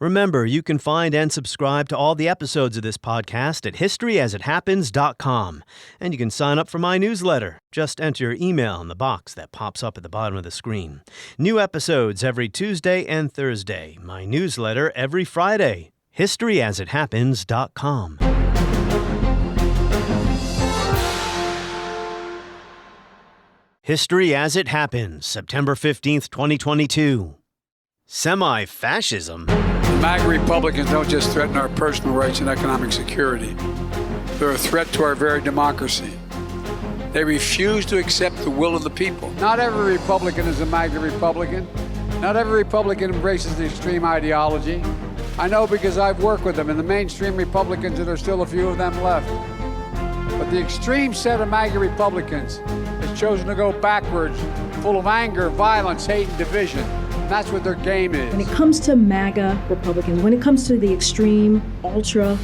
Remember, you can find and subscribe to all the episodes of this podcast at historyasithappens.com. And you can sign up for my newsletter. Just enter your email in the box that pops up at the bottom of the screen. New episodes every Tuesday and Thursday. My newsletter every Friday. historyasithappens.com. History as It Happens, September 15th, 2022. Semi-fascism? The MAGA Republicans don't just threaten our personal rights and economic security. They're a threat to our very democracy. They refuse to accept the will of the people. Not every Republican is a MAGA Republican. Not every Republican embraces the extreme ideology. I know because I've worked with them and the mainstream Republicans, and there's still a few of them left. But the extreme set of MAGA Republicans has chosen to go backwards, full of anger, violence, hate, and division. That's what their game is. When it comes to MAGA Republicans, when it comes to the extreme, ultra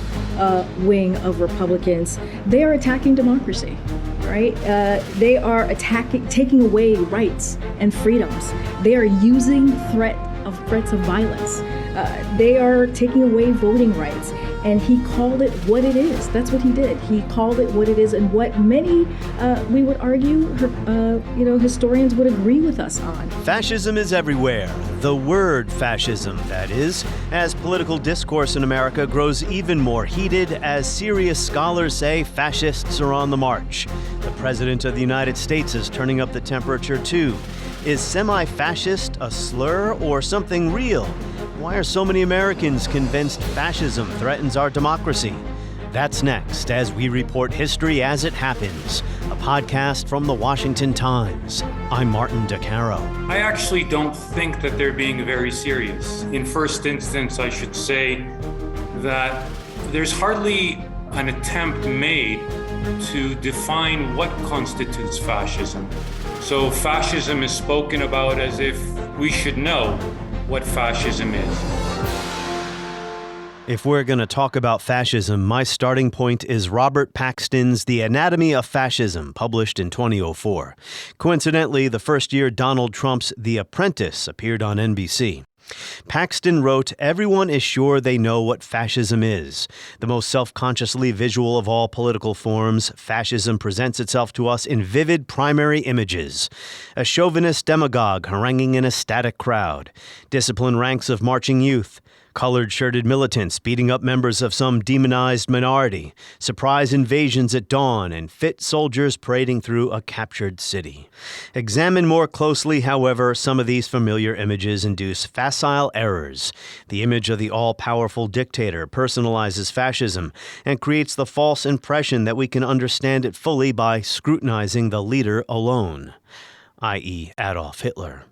wing of Republicans, they are attacking democracy, right? They are taking away rights and freedoms. They are using threats of violence. They are taking away voting rights. And he called it what it is. That's what he did. He called it what it is, and what many, we would argue, historians would agree with us on. Fascism is everywhere. The word fascism, that is, as political discourse in America grows even more heated, as serious scholars say fascists are on the march. The President of the United States is turning up the temperature too. Is semi-fascist a slur or something real? Why are so many Americans convinced fascism threatens our democracy? That's next as we report History as It Happens, a podcast from the Washington Times. I'm Martin DeCaro. I actually don't think that they're being very serious. In first instance, I should say that there's hardly an attempt made to define what constitutes fascism. So fascism is spoken about as if we should know what fascism is. If we're going to talk about fascism, my starting point is Robert Paxton's The Anatomy of Fascism, published in 2004. Coincidentally, the first year Donald Trump's The Apprentice appeared on NBC. Paxton wrote, "Everyone is sure they know what fascism is. The most self-consciously visual of all political forms, fascism presents itself to us in vivid primary images. A chauvinist demagogue haranguing an ecstatic crowd, disciplined ranks of marching youth, colored-shirted militants beating up members of some demonized minority, surprise invasions at dawn, and fit soldiers parading through a captured city. Examine more closely, however, some of these familiar images induce facile errors. The image of the all-powerful dictator personalizes fascism and creates the false impression that we can understand it fully by scrutinizing the leader alone, i.e. Adolf Hitler."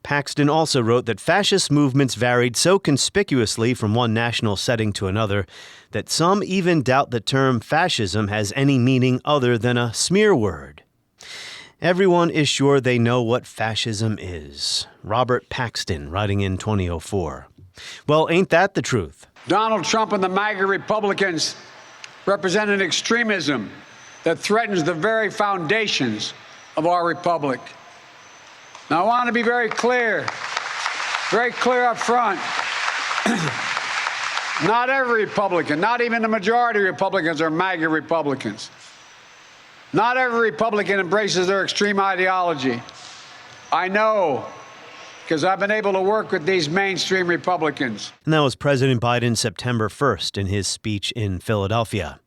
Paxton also wrote that fascist movements varied so conspicuously from one national setting to another that some even doubt the term fascism has any meaning other than a smear word. Everyone is sure they know what fascism is. Robert Paxton, writing in 2004. Well, ain't that the truth? Donald Trump and the MAGA Republicans represent an extremism that threatens the very foundations of our republic. Now, I want to be very clear up front. Not every Republican, not even the majority of Republicans are MAGA Republicans. Not every Republican embraces their extreme ideology. I know, because I've been able to work with these mainstream Republicans. And that was President Biden September 1st in his speech in Philadelphia.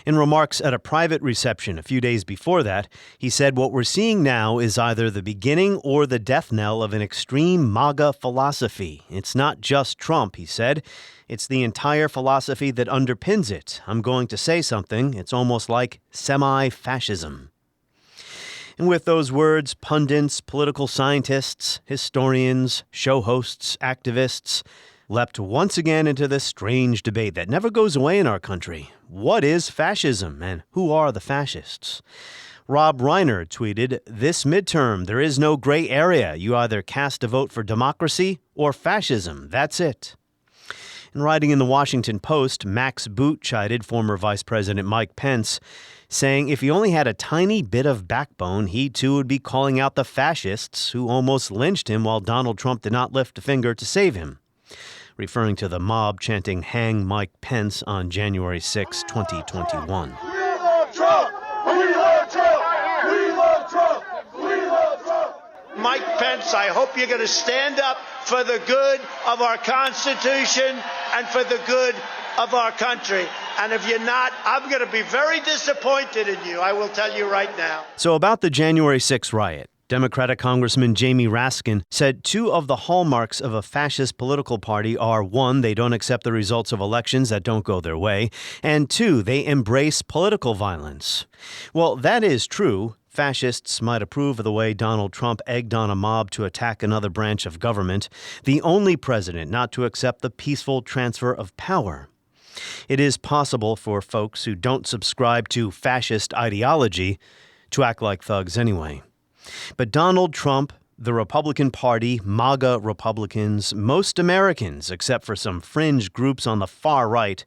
In remarks at a private reception a few days before that, he said what we're seeing now is either the beginning or the death knell of an extreme MAGA philosophy. It's not just Trump, he said. It's the entire philosophy that underpins it. I'm going to say something. It's almost like semi-fascism. And with those words, pundits, political scientists, historians, show hosts, activists leapt once again into this strange debate that never goes away in our country. What is fascism, and who are the fascists? Rob Reiner tweeted, "This midterm, there is no gray area. You either cast a vote for democracy or fascism. That's it." And writing in the Washington Post, Max Boot chided former Vice President Mike Pence, saying if he only had a tiny bit of backbone, he too would be calling out the fascists who almost lynched him while Donald Trump did not lift a finger to save him. referring to the mob chanting "Hang Mike Pence" on January 6, 2021. We love Trump! We love Trump! We love Trump! We love Trump! Mike Pence, I hope you're going to stand up for the good of our Constitution and for the good of our country. And if you're not, I'm going to be very disappointed in you, I will tell you right now. So about the January 6 riot, Democratic Congressman Jamie Raskin said two of the hallmarks of a fascist political party are, one, they don't accept the results of elections that don't go their way, and two, they embrace political violence. Well, that is true. Fascists might approve of the way Donald Trump egged on a mob to attack another branch of government, the only president not to accept the peaceful transfer of power. It is possible for folks who don't subscribe to fascist ideology to act like thugs anyway. But Donald Trump, the Republican Party, MAGA Republicans, most Americans, except for some fringe groups on the far right,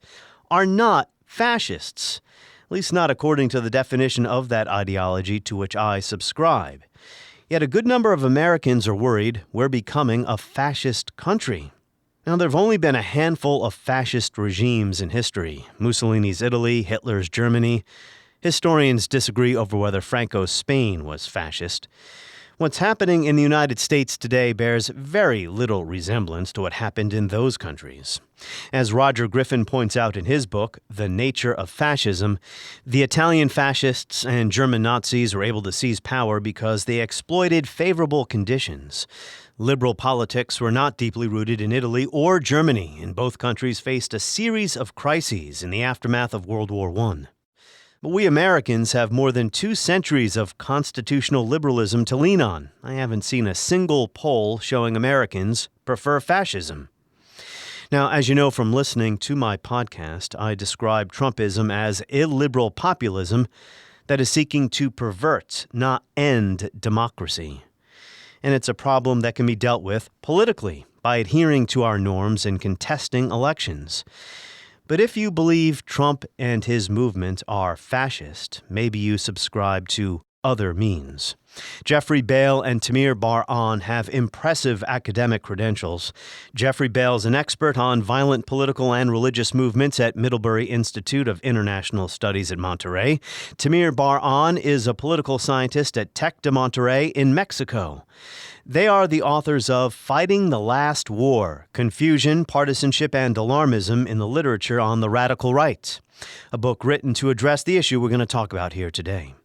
are not fascists, at least not according to the definition of that ideology to which I subscribe. Yet a good number of Americans are worried we're becoming a fascist country. Now, there have only been a handful of fascist regimes in history: Mussolini's Italy, Hitler's Germany. Historians disagree over whether Franco's Spain was fascist. What's happening in the United States today bears very little resemblance to what happened in those countries. As Roger Griffin points out in his book, The Nature of Fascism, the Italian fascists and German Nazis were able to seize power because they exploited favorable conditions. Liberal politics were not deeply rooted in Italy or Germany, and both countries faced a series of crises in the aftermath of World War I. But we Americans have more than 2 centuries of constitutional liberalism to lean on. I haven't seen a single poll showing Americans prefer fascism. Now, as you know from listening to my podcast, I describe Trumpism as illiberal populism that is seeking to pervert, not end, democracy. And it's a problem that can be dealt with politically by adhering to our norms and contesting elections. But if you believe Trump and his movement are fascist, maybe you subscribe to other means. Jeffrey Bale and Tamir Bar-On have impressive academic credentials. Jeffrey Bale is an expert on violent political and religious movements at Middlebury Institute of International Studies at Monterey. Tamir Bar-On is a political scientist at Tec de Monterrey in Mexico. They are the authors of Fighting the Last War: Confusion, Partisanship, and Alarmism in the Literature on the Radical Right, a book written to address the issue we're going to talk about here today.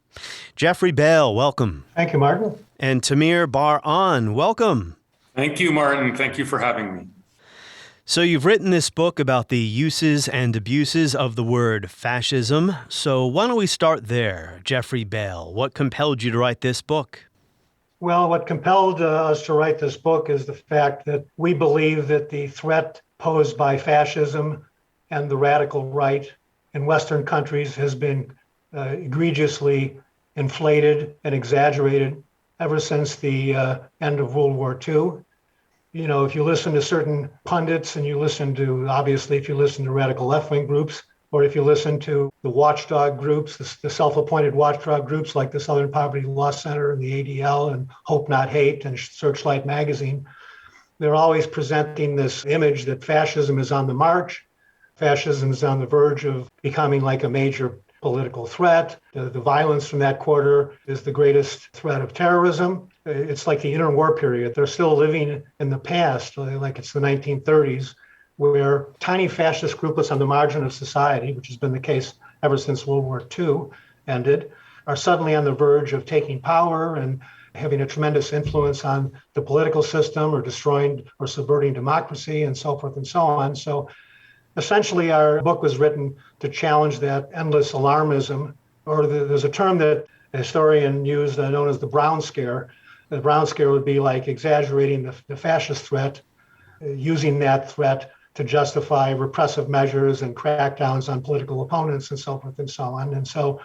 Jeffrey Bale, welcome. Thank you, Martin. And Tamir Bar-On, welcome. Thank you, Martin. Thank you for having me. So you've written this book about the uses and abuses of the word fascism. So why don't we start there, Jeffrey Bale? What compelled you to write this book? Well, what compelled us to write this book is the fact that we believe that the threat posed by fascism and the radical right in Western countries has been egregiously inflated and exaggerated ever since the end of World War II. You know, if you listen to certain pundits and you listen to, obviously, if you listen to radical left-wing groups, or if you listen to the watchdog groups, the self-appointed watchdog groups like the Southern Poverty Law Center and the ADL and Hope Not Hate and Searchlight Magazine, they're always presenting this image that fascism is on the march, fascism is on the verge of becoming like a major political threat. The violence from that quarter is the greatest threat of terrorism. It's like the interwar period. They're still living in the past, like it's the 1930s, where tiny fascist grouplets on the margin of society, which has been the case ever since World War II ended, are suddenly on the verge of taking power and having a tremendous influence on the political system or destroying or subverting democracy and so forth and so on. So essentially, our book was written to challenge that endless alarmism, or there's a term that a historian used known as the Brown Scare. The Brown Scare would be like exaggerating the fascist threat, using that threat to justify repressive measures and crackdowns on political opponents and so forth and so on. And so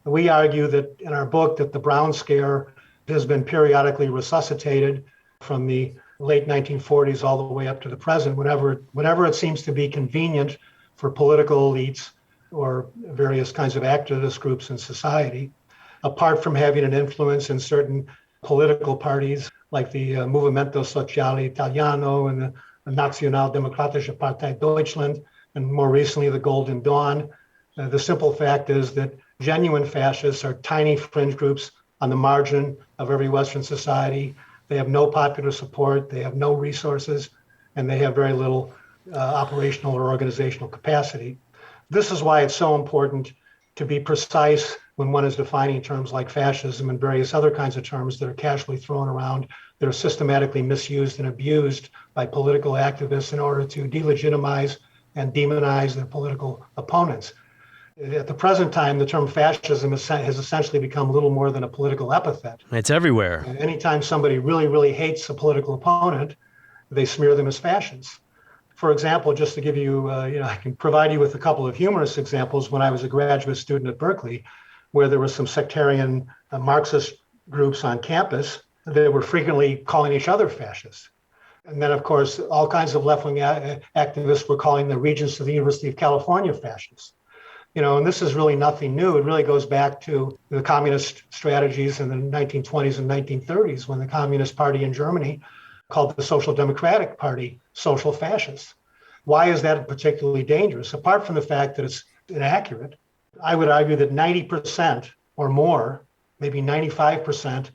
we argue that in our book that the Brown Scare has been periodically resuscitated from the late 1940s all the way up to the present, whenever it seems to be convenient for political elites or various kinds of activist groups in society, apart from having an influence in certain political parties like the Movimento Sociale Italiano and the Nationaldemokratische Partei Deutschland, and more recently the Golden Dawn. The simple fact is that genuine fascists are tiny fringe groups on the margin of every Western society. They have no popular support, they have no resources, and they have very little operational or organizational capacity. This is why it's so important to be precise when one is defining terms like fascism and various other kinds of terms that are casually thrown around, that are systematically misused and abused by political activists in order to delegitimize and demonize their political opponents. At the present time, the term fascism has essentially become little more than a political epithet. It's everywhere. And anytime somebody really, really hates a political opponent, they smear them as fascists. For example, just to give you, I can provide you with a couple of humorous examples. When I was a graduate student at Berkeley, where there were some sectarian Marxist groups on campus, they were frequently calling each other fascists. And then, of course, all kinds of left-wing activists were calling the regents of the University of California fascists. And this is really nothing new. It really goes back to the communist strategies in the 1920s and 1930s, when the Communist Party in Germany called the Social Democratic Party social fascists. Why is that particularly dangerous? Apart from the fact that it's inaccurate, I would argue that 90% or more, maybe 95%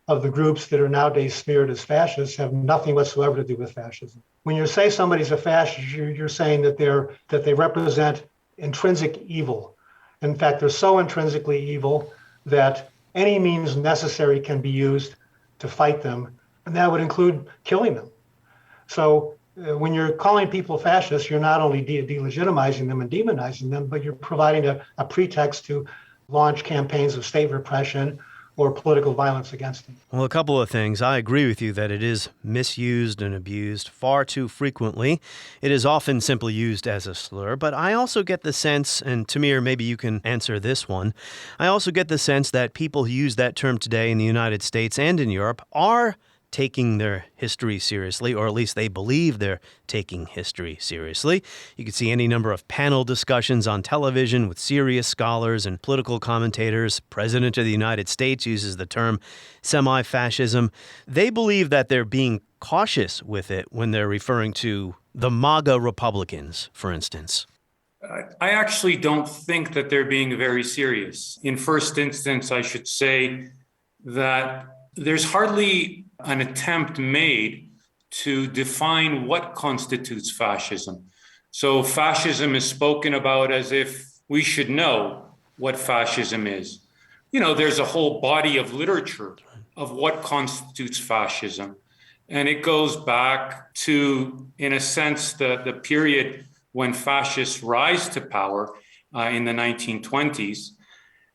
of the groups that are nowadays smeared as fascists have nothing whatsoever to do with fascism. When you say somebody's a fascist, you're saying that they represent intrinsic evil. In fact, they're so intrinsically evil that any means necessary can be used to fight them, and that would include killing them. So when you're calling people fascists, you're not only delegitimizing them and demonizing them, but you're providing a pretext to launch campaigns of state repression or political violence against them. Well, a couple of things. I agree with you that it is misused and abused far too frequently. It is often simply used as a slur, but I also get the sense, and Tamir, maybe you can answer this one, I also get the sense that people who use that term today in the United States and in Europe are taking their history seriously, or at least they believe they're taking history seriously. You can see any number of panel discussions on television with serious scholars and political commentators. President of the United States uses the term semi-fascism. They believe that they're being cautious with it when they're referring to the MAGA Republicans, for instance. I actually don't think that they're being very serious. In first instance, I should say that there's hardly an attempt made to define what constitutes fascism. So fascism is spoken about as if we should know what fascism is. There's a whole body of literature of what constitutes fascism. And it goes back to, in a sense, the period when fascists rise to power in the 1920s.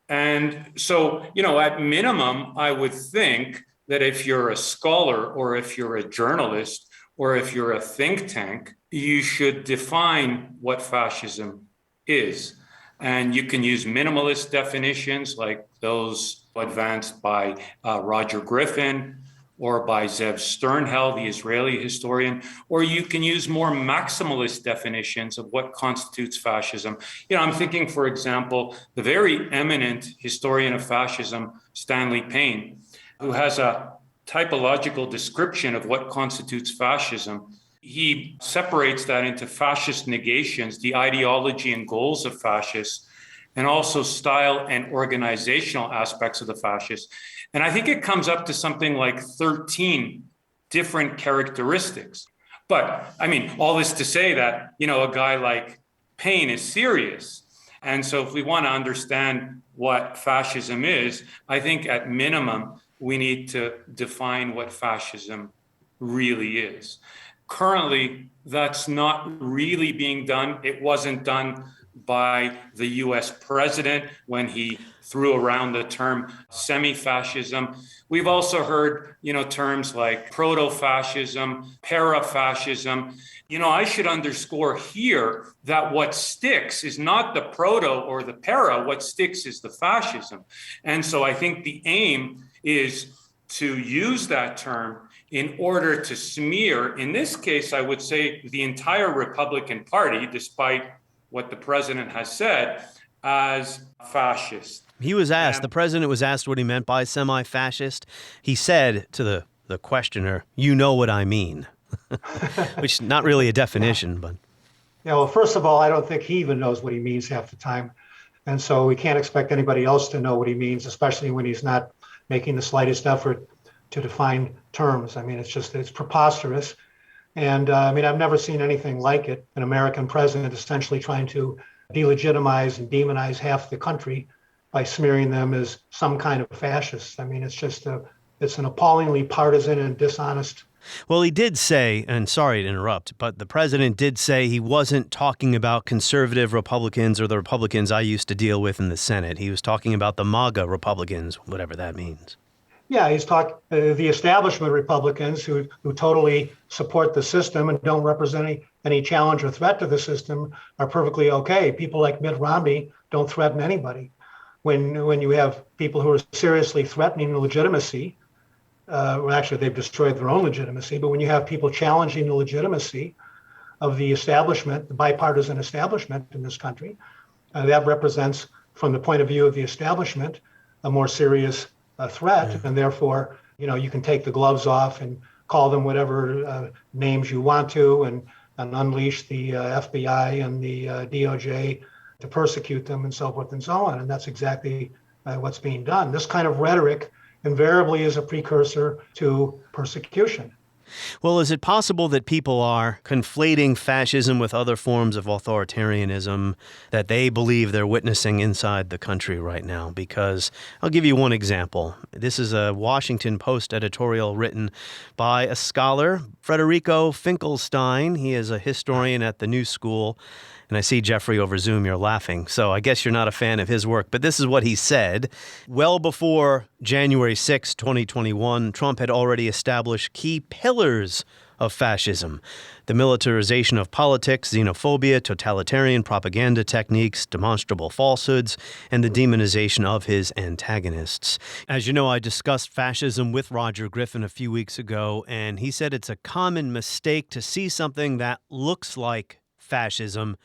And so, at minimum, I would think that if you're a scholar or if you're a journalist or if you're a think tank, you should define what fascism is. And you can use minimalist definitions like those advanced by Roger Griffin or by Zev Sternhell, the Israeli historian, or you can use more maximalist definitions of what constitutes fascism. I'm thinking, for example, the very eminent historian of fascism, Stanley Payne, who has a typological description of what constitutes fascism. He separates that into fascist negations, the ideology and goals of fascists, and also style and organizational aspects of the fascists. And I think it comes up to something like 13 different characteristics. But all this to say that, a guy like Payne is serious. And so if we want to understand what fascism is, I think at minimum, we need to define what fascism really is. Currently, that's not really being done. It wasn't done by the US president when he threw around the term semi-fascism. We've also heard, terms like proto-fascism, para-fascism. I should underscore here that what sticks is not the proto or the para, what sticks is the fascism. And so I think the aim is to use that term in order to smear, in this case, I would say the entire Republican Party, despite what the president has said, as fascist. He was asked, the president was asked what he meant by semi-fascist. He said to the questioner, "You know what I mean." which not really a definition, but. Yeah, well, first of all, I don't think he even knows what he means half the time. And so we can't expect anybody else to know what he means, especially when he's not making the slightest effort to define terms. I mean, it's preposterous. And I've never seen anything like it. An American president essentially trying to delegitimize and demonize half the country by smearing them as some kind of fascists. I mean, it's an appallingly partisan and dishonest. Well, he did say, and sorry to interrupt, but the president did say he wasn't talking about conservative Republicans or the Republicans I used to deal with in the Senate. He was talking about the MAGA Republicans, whatever that means. Yeah, he's talking the establishment Republicans who totally support the system and don't represent any challenge or threat to the system are perfectly okay. People like Mitt Romney don't threaten anybody. When you have people who are seriously threatening the legitimacy, well, actually, they've destroyed their own legitimacy. But when you have people challenging the legitimacy of the establishment, the bipartisan establishment in this country, that represents, from the point of view of the establishment, a more serious threat. And therefore, you can take the gloves off and call them whatever names you want to and unleash the FBI and the DOJ to persecute them and so forth and so on. And that's exactly what's being done. This kind of rhetoric invariably is a precursor to persecution. Well, is it possible that people are conflating fascism with other forms of authoritarianism that they believe they're witnessing inside the country right now? Because I'll give you one example. This is a Washington Post editorial written by a scholar, Federico Finkelstein. He is a historian at the New School. And I see, Jeffrey, over Zoom, you're laughing. So I guess you're not a fan of his work. But this is what he said. Well before January 6, 2021, Trump had already established key pillars of fascism: the militarization of politics, xenophobia, totalitarian propaganda techniques, demonstrable falsehoods, and the demonization of his antagonists. As you know, I discussed fascism with Roger Griffin a few weeks ago, and he said it's a common mistake to see something that looks like fascism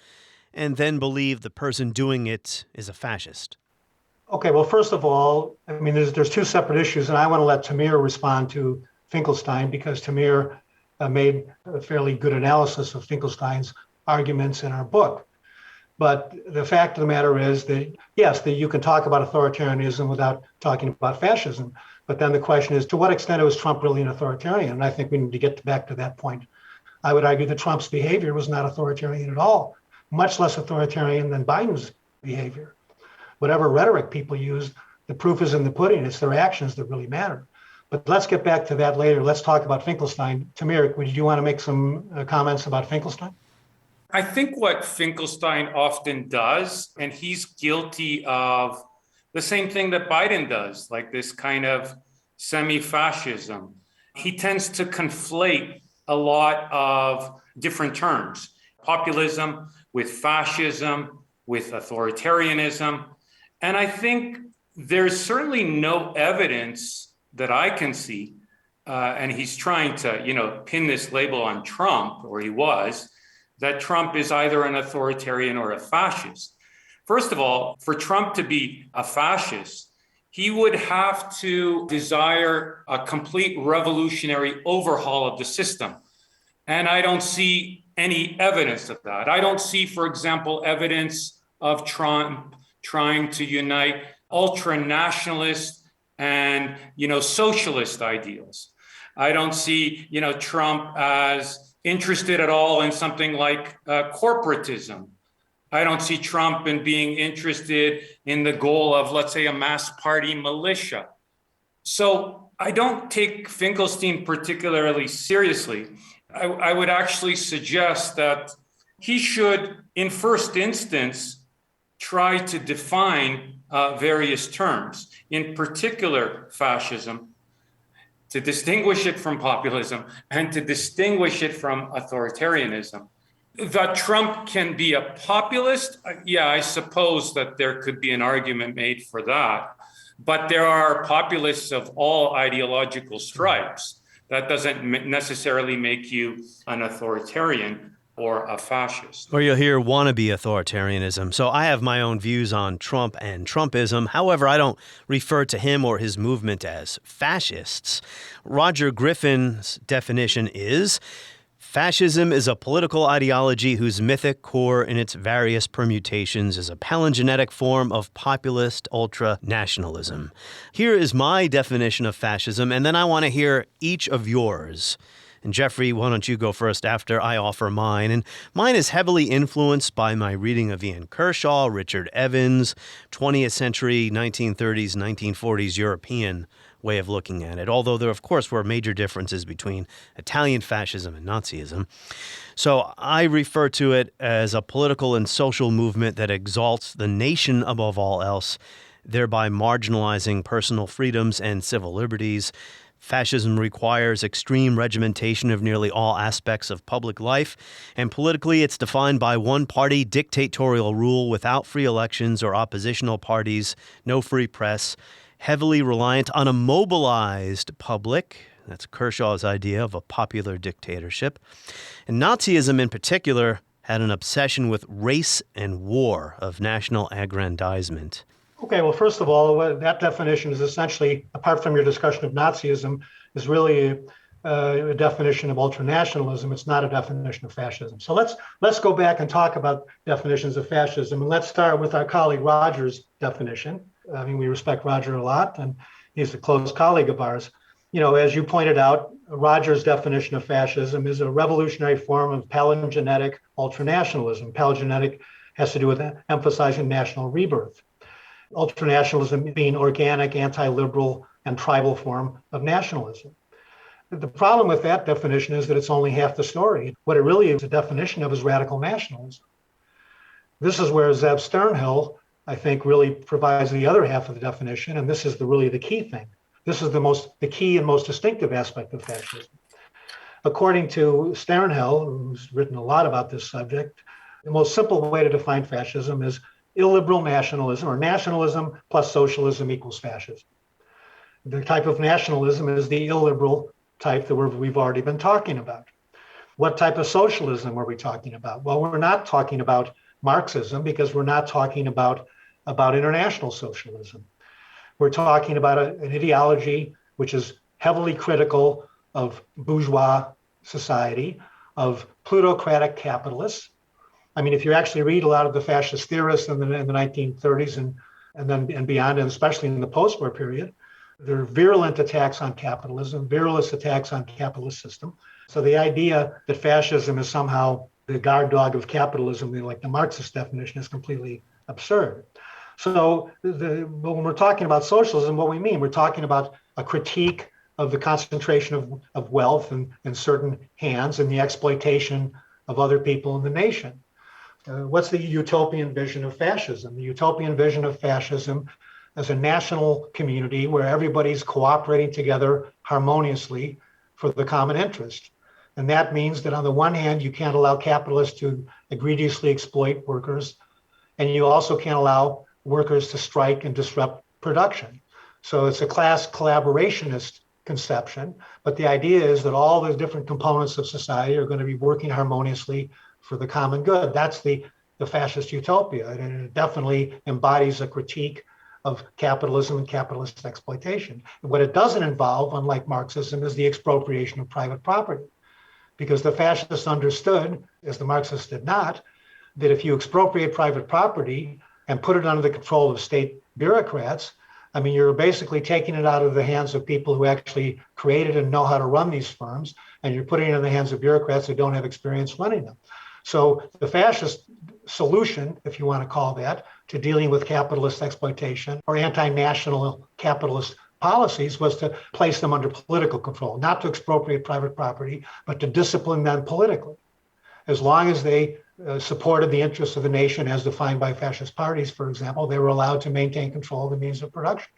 and then believe the person doing it is a fascist. Okay, well, first of all, there's two separate issues, and I want to let Tamir respond to Finkelstein because Tamir made a fairly good analysis of Finkelstein's arguments in our book. But the fact of the matter is that, yes, that you can talk about authoritarianism without talking about fascism. But then the question is, to what extent was Trump really an authoritarian? And I think we need to get back to that point. I would argue that Trump's behavior was not authoritarian at all, much less authoritarian than Biden's behavior. Whatever rhetoric people use, the proof is in the pudding. It's their actions that really matter. But let's get back to that later. Let's talk about Finkelstein. Tamir, would you want to make some comments about Finkelstein? I think what Finkelstein often does, and he's guilty of the same thing that Biden does, like this kind of semi-fascism. He tends to conflate a lot of different terms: populism with fascism, with authoritarianism. And I think there's certainly no evidence that I can see, and he's trying to, pin this label on Trump, or he was, that Trump is either an authoritarian or a fascist. First of all, for Trump to be a fascist, he would have to desire a complete revolutionary overhaul of the system. And I don't see any evidence of that. I don't see, for example, evidence of Trump trying to unite ultra-nationalist and, socialist ideals. I don't see, Trump as interested at all in something like corporatism. I don't see Trump in being interested in the goal of, let's say, a mass party militia. So I don't take Finkelstein particularly seriously. I would actually suggest that he should, in first instance, try to define various terms, in particular fascism, to distinguish it from populism and to distinguish it from authoritarianism. That Trump can be a populist, yeah, I suppose that there could be an argument made for that. But there are populists of all ideological stripes. That doesn't necessarily make you an authoritarian or a fascist. Or you'll hear wannabe authoritarianism. So I have my own views on Trump and Trumpism. However, I don't refer to him or his movement as fascists. Roger Griffin's definition is Fascism is a political ideology whose mythic core in its various permutations is a palingenetic form of populist ultra-nationalism. Here is my definition of fascism, and then I want to hear each of yours. And Jeffrey, why don't you go first after I offer mine? And mine is heavily influenced by my reading of Ian Kershaw, Richard Evans, 20th century, 1930s, 1940s European way of looking at it, although there, of course, were major differences between Italian fascism and Nazism. So I refer to it as a political and social movement that exalts the nation above all else, thereby marginalizing personal freedoms and civil liberties. Fascism requires extreme regimentation of nearly all aspects of public life, and politically it's defined by one-party dictatorial rule without free elections or oppositional parties, no free press, heavily reliant on a mobilized public. That's Kershaw's idea of a popular dictatorship. And Nazism in particular had an obsession with race and war, of national aggrandizement. Okay, well, first of all, that definition is essentially, apart from your discussion of Nazism, is really a definition of ultranationalism. It's not a definition of fascism. So let's go back and talk about definitions of fascism. And let's start with our colleague Roger's definition. I mean, we respect Roger a lot, and he's a close colleague of ours. You know, as you pointed out, Roger's definition of fascism is a revolutionary form of palingenetic ultranationalism. Palingenetic has to do with emphasizing national rebirth. Ultranationalism being organic, anti-liberal, and tribal form of nationalism. The problem with that definition is that it's only half the story. What it really is a definition of is radical nationalism. This is where Zev Sternhill, I think, really provides the other half of the definition, and this is really the key thing. This is the key and most distinctive aspect of fascism. According to Sternhill, who's written a lot about this subject, the most simple way to define fascism is illiberal nationalism, or nationalism plus socialism equals fascism. The type of nationalism is the illiberal type that we've already been talking about. What type of socialism are we talking about? Well, we're not talking about Marxism because we're not talking about international socialism. We're talking about an ideology which is heavily critical of bourgeois society, of plutocratic capitalists. I mean, if you actually read a lot of the fascist theorists in the 1930s and beyond, and especially in the post-war period, there are virulent attacks on capitalism, virulent attacks on capitalist system. So the idea that fascism is somehow the guard dog of capitalism, like the Marxist definition, is completely absurd. So when we're talking about socialism, what we mean, we're talking about a critique of the concentration of wealth in certain hands and the exploitation of other people in the nation. What's the utopian vision of fascism? The utopian vision of fascism as a national community where everybody's cooperating together harmoniously for the common interest. And that means that on the one hand, you can't allow capitalists to egregiously exploit workers, and you also can't allow workers to strike and disrupt production. So it's a class collaborationist conception, but the idea is that all the different components of society are going to be working harmoniously for the common good. That's the fascist utopia, and it definitely embodies a critique of capitalism and capitalist exploitation. And what it doesn't involve, unlike Marxism, is the expropriation of private property, because the fascists understood, as the Marxists did not, that if you expropriate private property and put it under the control of state bureaucrats, I mean, you're basically taking it out of the hands of people who actually created and know how to run these firms, and you're putting it in the hands of bureaucrats who don't have experience running them. So the fascist solution, if you want to call that, to dealing with capitalist exploitation or anti-national capitalist policies was to place them under political control, not to expropriate private property, but to discipline them politically. As long as they supported the interests of the nation as defined by fascist parties, for example, they were allowed to maintain control of the means of production.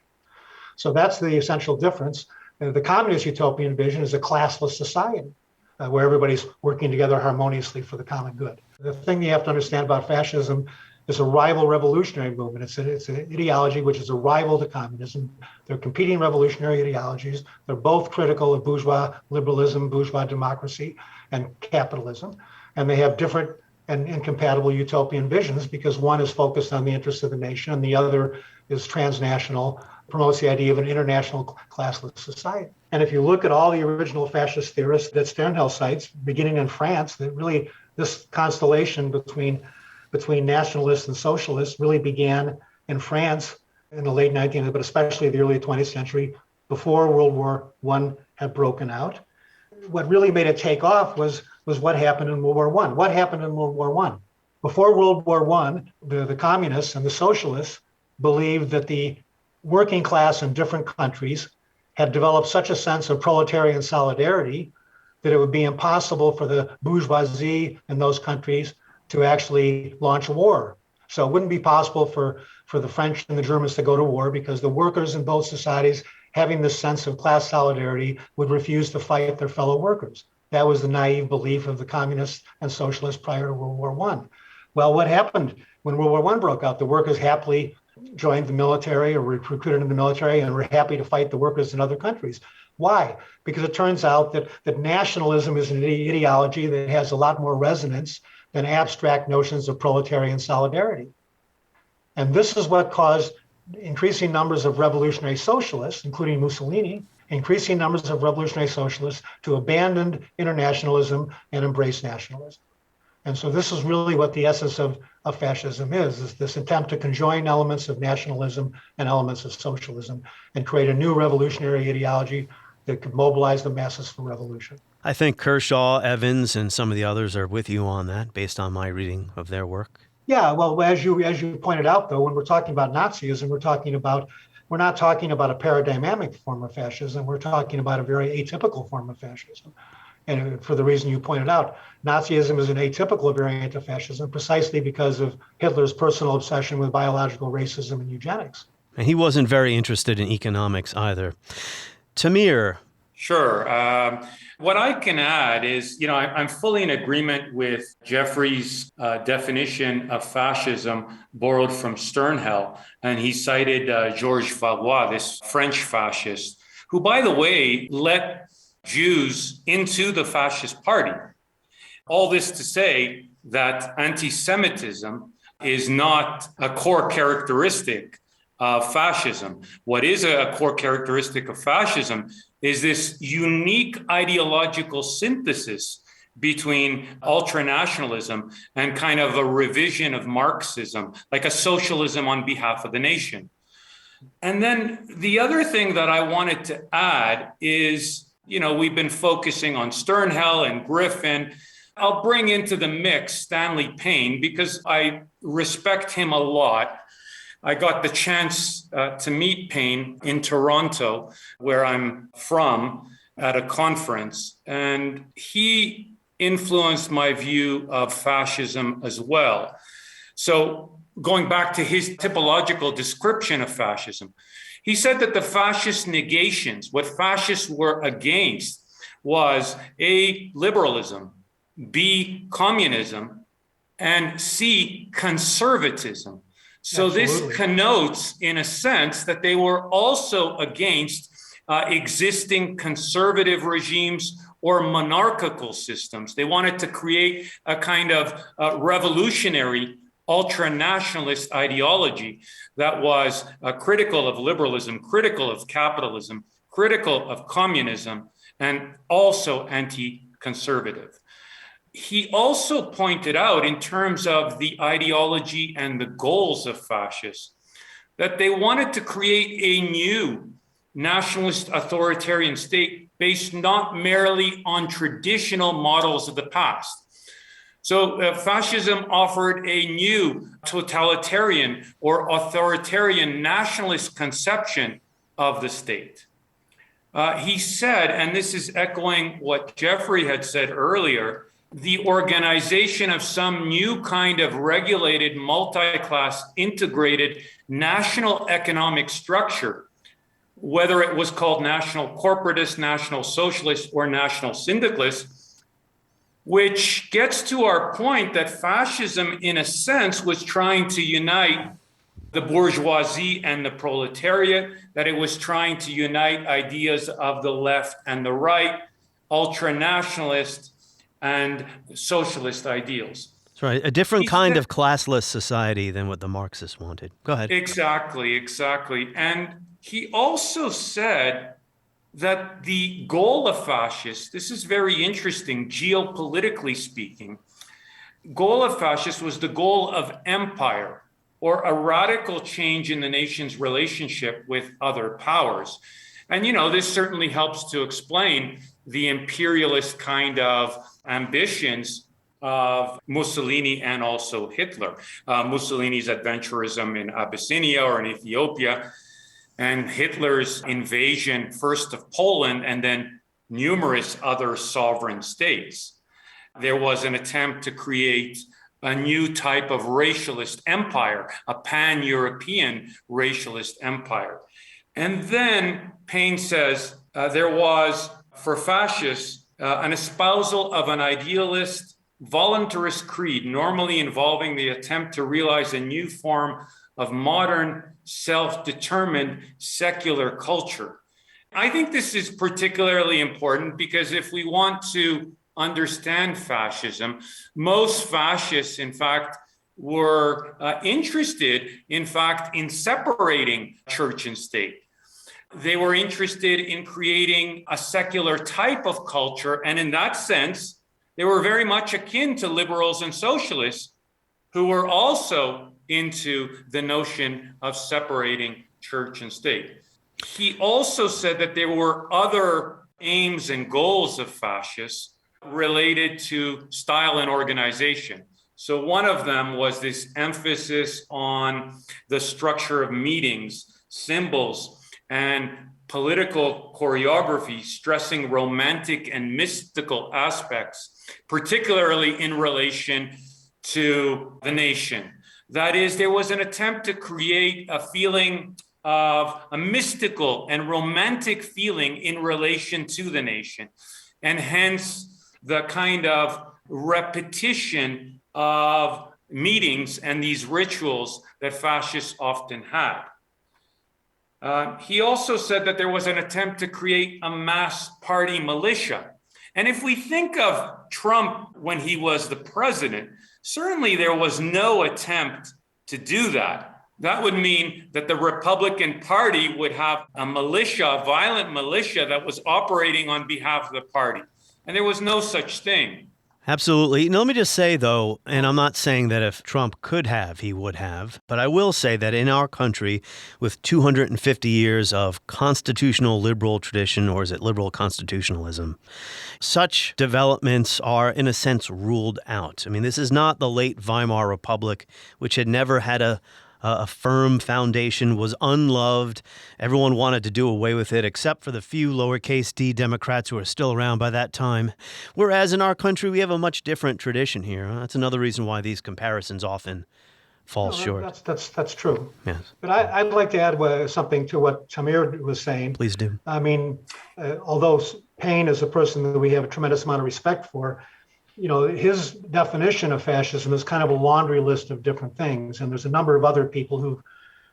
So that's the essential difference. The communist utopian vision is a classless society where everybody's working together harmoniously for the common good. The thing you have to understand about fascism is a rival revolutionary movement. It's an ideology which is a rival to communism. They're competing revolutionary ideologies. They're both critical of bourgeois liberalism, bourgeois democracy, and capitalism. And they have different and incompatible utopian visions because one is focused on the interests of the nation and the other is transnational promotes the idea of an international classless society. And if you look at all the original fascist theorists that Sternhell cites, beginning in France, that really this constellation between nationalists and socialists really began in France in the late 19th, but especially the early 20th century, before World War I had broken out. What really made it take off was what happened in World War I. What happened in World War I? Before World War I, the communists and the socialists believed that the working class in different countries had developed such a sense of proletarian solidarity that it would be impossible for the bourgeoisie in those countries to actually launch a war. So it wouldn't be possible for the French and the Germans to go to war because the workers in both societies, having this sense of class solidarity, would refuse to fight their fellow workers. That was the naive belief of the communists and socialists prior to World War I. Well, what happened when World War I broke out? The workers happily joined the military or were recruited in the military and were happy to fight the workers in other countries. Why? Because it turns out that nationalism is an ideology that has a lot more resonance than abstract notions of proletarian solidarity. And this is what caused increasing numbers of revolutionary socialists, including Mussolini, increasing numbers of revolutionary socialists to abandon internationalism and embrace nationalism. And so this is really what the essence of fascism is this attempt to conjoin elements of nationalism and elements of socialism and create a new revolutionary ideology that could mobilize the masses for revolution. I think Kershaw, Evans, and some of the others are with you on that based on my reading of their work. Yeah, well, as you pointed out, though, when we're talking about Nazism, we're not talking about a paradigmatic form of fascism. We're talking about a very atypical form of fascism. And for the reason you pointed out, Nazism is an atypical variant of fascism precisely because of Hitler's personal obsession with biological racism and eugenics. And he wasn't very interested in economics either. Tamir. Sure. What I can add is, I'm fully in agreement with Jeffrey's definition of fascism borrowed from Sternhell. And he cited Georges Valois, this French fascist, who, by the way, let Jews into the fascist party. All this to say that anti-Semitism is not a core characteristic of fascism. What is a core characteristic of fascism is this unique ideological synthesis between ultranationalism and kind of a revision of Marxism, like a socialism on behalf of the nation. And then the other thing that I wanted to add is, we've been focusing on Sternhell and Griffin. I'll bring into the mix Stanley Payne because I respect him a lot. I got the chance to meet Payne in Toronto, where I'm from, at a conference, and he influenced my view of fascism as well. So going back to his typological description of fascism, he said that the fascist negations, what fascists were against, was A, liberalism, B, communism, and C, conservatism. So Absolutely. This connotes, in a sense, that they were also against existing conservative regimes or monarchical systems. They wanted to create a kind of revolutionary ultra-nationalist ideology that was critical of liberalism, critical of capitalism, critical of communism, and also anti-conservative. He also pointed out, in terms of the ideology and the goals of fascists, that they wanted to create a new nationalist authoritarian state based not merely on traditional models of the past. So fascism offered a new totalitarian or authoritarian nationalist conception of the state. He said, and this is echoing what Jeffrey had said earlier, the organization of some new kind of regulated, multi-class, integrated national economic structure, whether it was called national corporatist, national socialist, or national syndicalist, which gets to our point that fascism, in a sense, was trying to unite the bourgeoisie and the proletariat, that it was trying to unite ideas of the left and the right, ultranationalist and socialist ideals. That's right. A different kind of classless society than what the Marxists wanted. Go ahead. Exactly. And he also said that the goal of fascists, this is very interesting, geopolitically speaking, goal of fascists was the goal of empire, or a radical change in the nation's relationship with other powers. And, this certainly helps to explain the imperialist kind of ambitions of Mussolini and also Hitler. Mussolini's adventurism in Abyssinia or in Ethiopia, and Hitler's invasion first of Poland and then numerous other sovereign states. There was an attempt to create a new type of racialist empire, a pan-European racialist empire. And then Paine says there was, for fascists, an espousal of an idealist, voluntarist creed, normally involving the attempt to realize a new form of modern, self-determined, secular culture. I think this is particularly important because if we want to understand fascism, most fascists, in fact, were interested, in separating church and state. They were interested in creating a secular type of culture, and in that sense, they were very much akin to liberals and socialists who were also into the notion of separating church and state. He also said that there were other aims and goals of fascists related to style and organization. So one of them was this emphasis on the structure of meetings, symbols, and political choreography, stressing romantic and mystical aspects, particularly in relation to the nation. That is, there was an attempt to create a feeling of a mystical and romantic feeling in relation to the nation, and hence the kind of repetition of meetings and these rituals that fascists often had. He also said that there was an attempt to create a mass party militia. And if we think of Trump when he was the president, certainly there was no attempt to do that. That would mean that the Republican Party would have a militia, a violent militia that was operating on behalf of the party. And there was no such thing. Absolutely. Now, let me just say, though, and I'm not saying that if Trump could have, he would have, but I will say that in our country, with 250 years of constitutional liberal tradition, or is it liberal constitutionalism, such developments are, in a sense, ruled out. I mean, this is not the late Weimar Republic, which had never had a firm foundation, was unloved. Everyone wanted to do away with it, except for the few lowercase d Democrats who are still around by that time. Whereas in our country, we have a much different tradition here. That's another reason why these comparisons often fall short. That's true. Yes. But I'd like to add something to what Tamir was saying. Please do. I mean, although Paine is a person that we have a tremendous amount of respect for, his definition of fascism is kind of a laundry list of different things. And there's a number of other people who've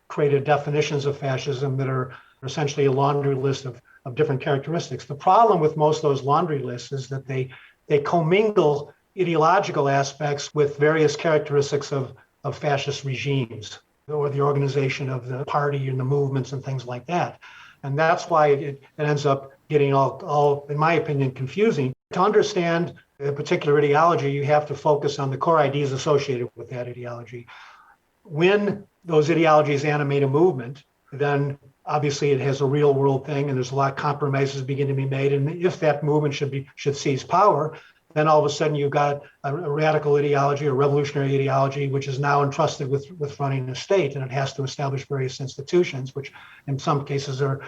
created definitions of fascism that are essentially a laundry list of different characteristics. The problem with most of those laundry lists is that they commingle ideological aspects with various characteristics of fascist regimes or the organization of the party and the movements and things like that. And that's why it ends up getting all, in my opinion, confusing. To understand a particular ideology, you have to focus on the core ideas associated with that ideology. When those ideologies animate a movement, then obviously it has a real world thing, and there's a lot of compromises begin to be made. And if that movement should seize power, then all of a sudden you've got a radical ideology, a revolutionary ideology, which is now entrusted with running the state, and it has to establish various institutions, which in some cases are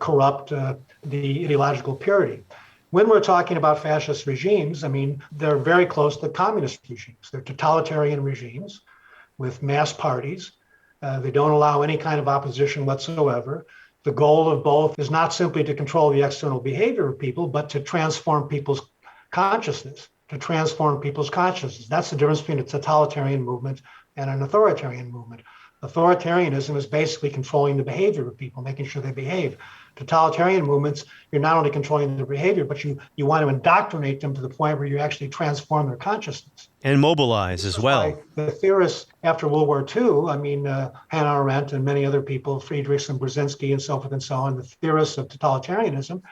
corrupt the ideological purity. When we're talking about fascist regimes, I mean, they're very close to communist regimes. They're totalitarian regimes with mass parties. They don't allow any kind of opposition whatsoever. The goal of both is not simply to control the external behavior of people, but to transform people's consciousness, That's the difference between a totalitarian movement and an authoritarian movement. Authoritarianism is basically controlling the behavior of people, making sure they behave. Totalitarian movements, you're not only controlling their behavior, but you want to indoctrinate them to the point where you actually transform their consciousness. And mobilize as well. The theorists after World War II, Hannah Arendt and many other people, Friedrichs and Brzezinski and so forth and so on, the theorists of totalitarianism,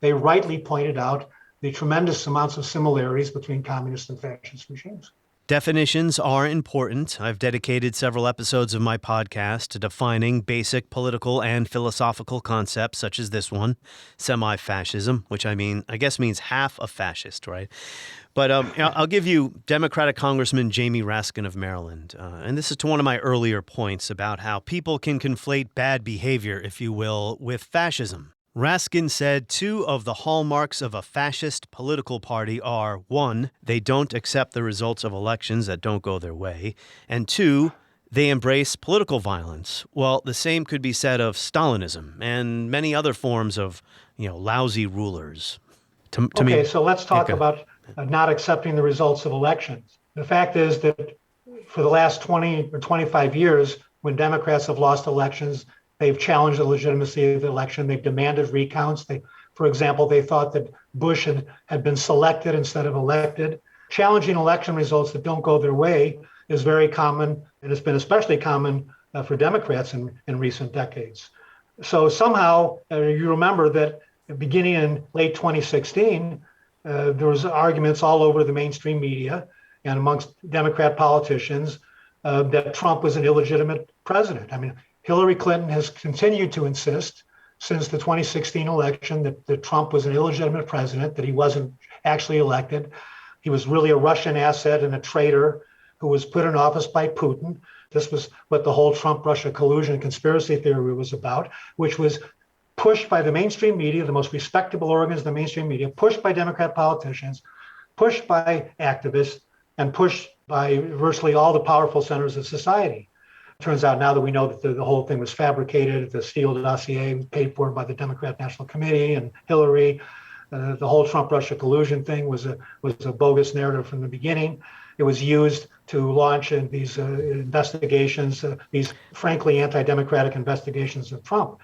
they rightly pointed out the tremendous amounts of similarities between communist and fascist regimes. Definitions are important. I've dedicated several episodes of my podcast to defining basic political and philosophical concepts, such as this one, semi-fascism, which I guess means half a fascist, right? But I'll give you Democratic Congressman Jamie Raskin of Maryland. And this is to one of my earlier points about how people can conflate bad behavior, if you will, with fascism. Raskin said two of the hallmarks of a fascist political party are, one, they don't accept the results of elections that don't go their way, and two, they embrace political violence. Well, the same could be said of Stalinism and many other forms of, lousy rulers. So let's talk about not accepting the results of elections. The fact is that for the last 20 or 25 years, when Democrats have lost elections, they've challenged the legitimacy of the election. They've demanded recounts. For example, they thought that Bush had been selected instead of elected. Challenging election results that don't go their way is very common, and it's been especially common for Democrats in recent decades. So somehow, you remember that beginning in late 2016, there was arguments all over the mainstream media and amongst Democrat politicians that Trump was an illegitimate president. Hillary Clinton has continued to insist since the 2016 election that Trump was an illegitimate president, that he wasn't actually elected. He was really a Russian asset and a traitor who was put in office by Putin. This was what the whole Trump-Russia collusion conspiracy theory was about, which was pushed by the mainstream media, the most respectable organs of the mainstream media, pushed by Democrat politicians, pushed by activists, and pushed by virtually all the powerful centers of society. Turns out now that we know that the whole thing was fabricated, the Steele dossier paid for by the Democrat National Committee and Hillary, the whole Trump-Russia collusion thing was a bogus narrative from the beginning. It was used to launch these investigations, these frankly anti-democratic investigations of Trump.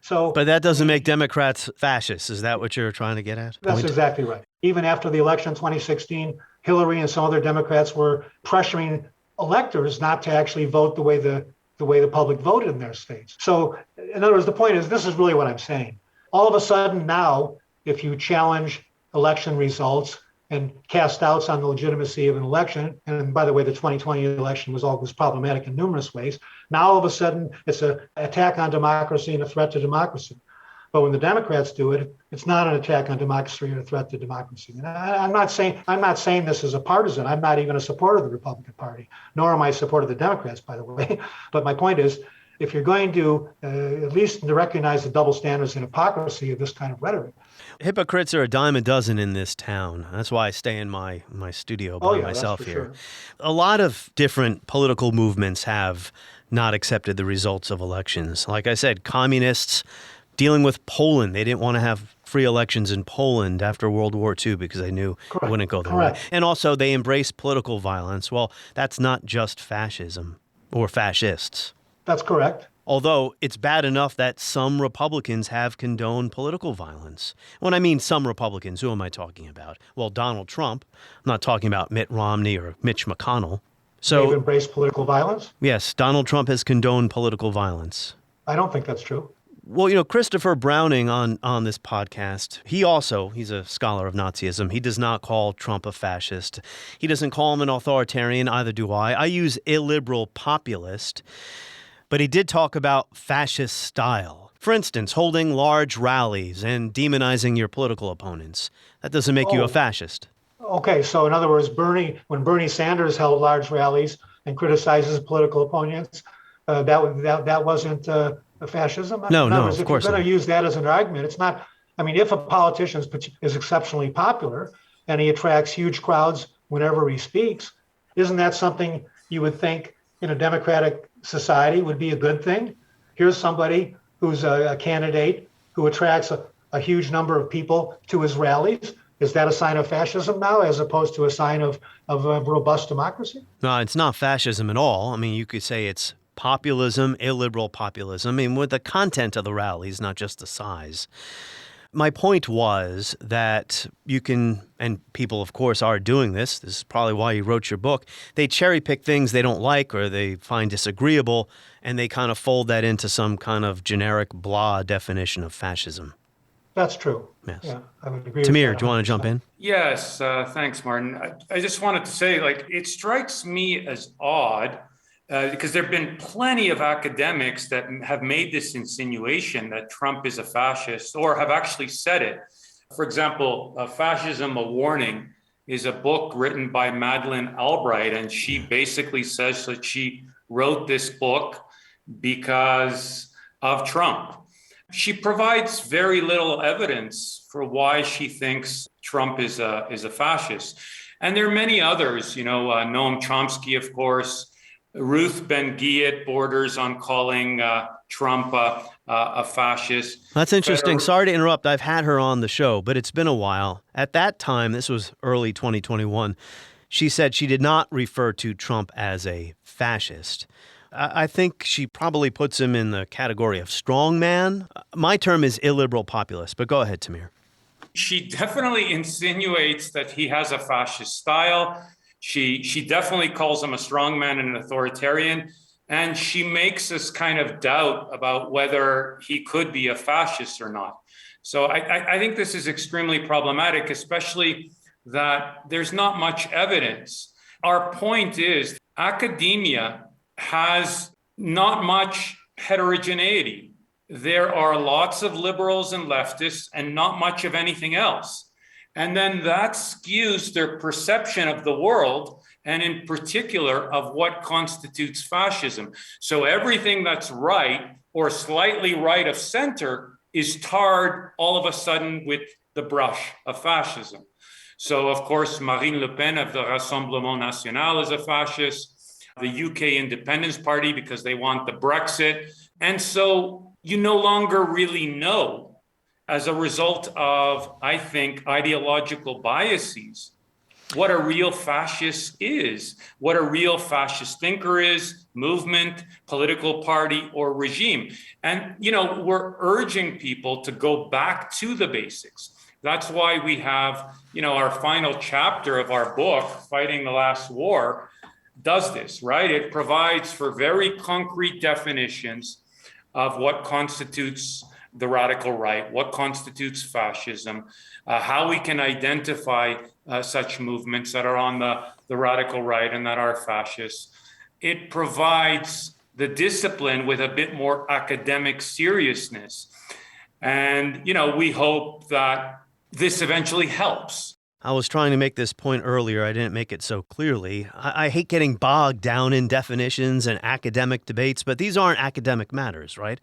But that doesn't make Democrats fascists. Is that what you're trying to get at? That's exactly right. Even after the election in 2016, Hillary and some other Democrats were pressuring electors not to actually vote the way the public voted in their states. So, in other words, the point is, this is really what I'm saying. All of a sudden now, if you challenge election results and cast doubts on the legitimacy of an election, and by the way, the 2020 election was problematic in numerous ways, now all of a sudden it's an attack on democracy and a threat to democracy. But when the Democrats do it, it's not an attack on democracy or a threat to democracy. And I'm not saying this as a partisan. I'm not even a supporter of the Republican Party, nor am I a supporter of the Democrats, by the way. But my point is, if you're going to at least to recognize the double standards and hypocrisy of this kind of rhetoric. Hypocrites are a dime a dozen in this town. That's why I stay in my studio by myself here. Sure. A lot of different political movements have not accepted the results of elections. Like I said, communists dealing with Poland. They didn't want to have free elections in Poland after World War II because they knew it wouldn't go their way. And also they embraced political violence. Well, that's not just fascism or fascists. That's correct. Although it's bad enough that some Republicans have condoned political violence. When I mean some Republicans, who am I talking about? Well, Donald Trump. I'm not talking about Mitt Romney or Mitch McConnell. So they've embraced political violence? Yes, Donald Trump has condoned political violence. I don't think that's true. Well, Christopher Browning on this podcast, he's a scholar of Nazism. He does not call Trump a fascist. He doesn't call him an authoritarian, either do I. I use illiberal populist, but he did talk about fascist style. For instance, holding large rallies and demonizing your political opponents. That doesn't make you a fascist. Okay, so in other words, when Bernie Sanders held large rallies and criticizes political opponents, that wasn't fascism? No, of course not. If you're going to use that as an argument, it's not. If a politician is exceptionally popular and he attracts huge crowds whenever he speaks, isn't that something you would think in a democratic society would be a good thing? Here's somebody who's a candidate who attracts a huge number of people to his rallies. Is that a sign of fascism now, as opposed to a sign of robust democracy? No, it's not fascism at all. You could say it's populism, illiberal populism. With the content of the rallies, not just the size. My point was that you can, and people, of course, are doing this. This is probably why you wrote your book. They cherry pick things they don't like or they find disagreeable, and they kind of fold that into some kind of generic blah definition of fascism. That's true. Yes. Yeah, I would agree Tamir, with that do you want to jump 100%. in? Yes, thanks, Martin. I just wanted to say, it strikes me as odd because there have been plenty of academics that have made this insinuation that Trump is a fascist or have actually said it. For example, Fascism, A Warning is a book written by Madeleine Albright, and she basically says that she wrote this book because of Trump. She provides very little evidence for why she thinks Trump is a fascist. And there are many others, Noam Chomsky, of course. Ruth Ben-Ghiat borders on calling Trump a fascist. That's interesting. Sorry to interrupt. I've had her on the show, but it's been a while. At that time, this was early 2021, she said she did not refer to Trump as a fascist. I think she probably puts him in the category of strongman. My term is illiberal populist, but go ahead, Tamir. She definitely insinuates that he has a fascist style. She definitely calls him a strongman and an authoritarian. And she makes us kind of doubt about whether he could be a fascist or not. So I think this is extremely problematic, especially that there's not much evidence. Our point is academia has not much heterogeneity. There are lots of liberals and leftists and not much of anything else. And then that skews their perception of the world, and in particular of what constitutes fascism. So everything that's right or slightly right of center is tarred all of a sudden with the brush of fascism. So of course, Marine Le Pen of the Rassemblement National is a fascist. The UK Independence Party because they want the Brexit. And so you no longer really know, as a result of, I think, ideological biases, what a real fascist is, what a real fascist thinker is, movement, political party, or regime. And, we're urging people to go back to the basics. That's why we have, our final chapter of our book, Fighting the Last War, does this, right? It provides for very concrete definitions of what constitutes the radical right, what constitutes fascism, how we can identify such movements that are on the radical right and that are fascist. It provides the discipline with a bit more academic seriousness. And, we hope that this eventually helps. I was trying to make this point earlier. I didn't make it so clearly. I hate getting bogged down in definitions and academic debates, but these aren't academic matters, right?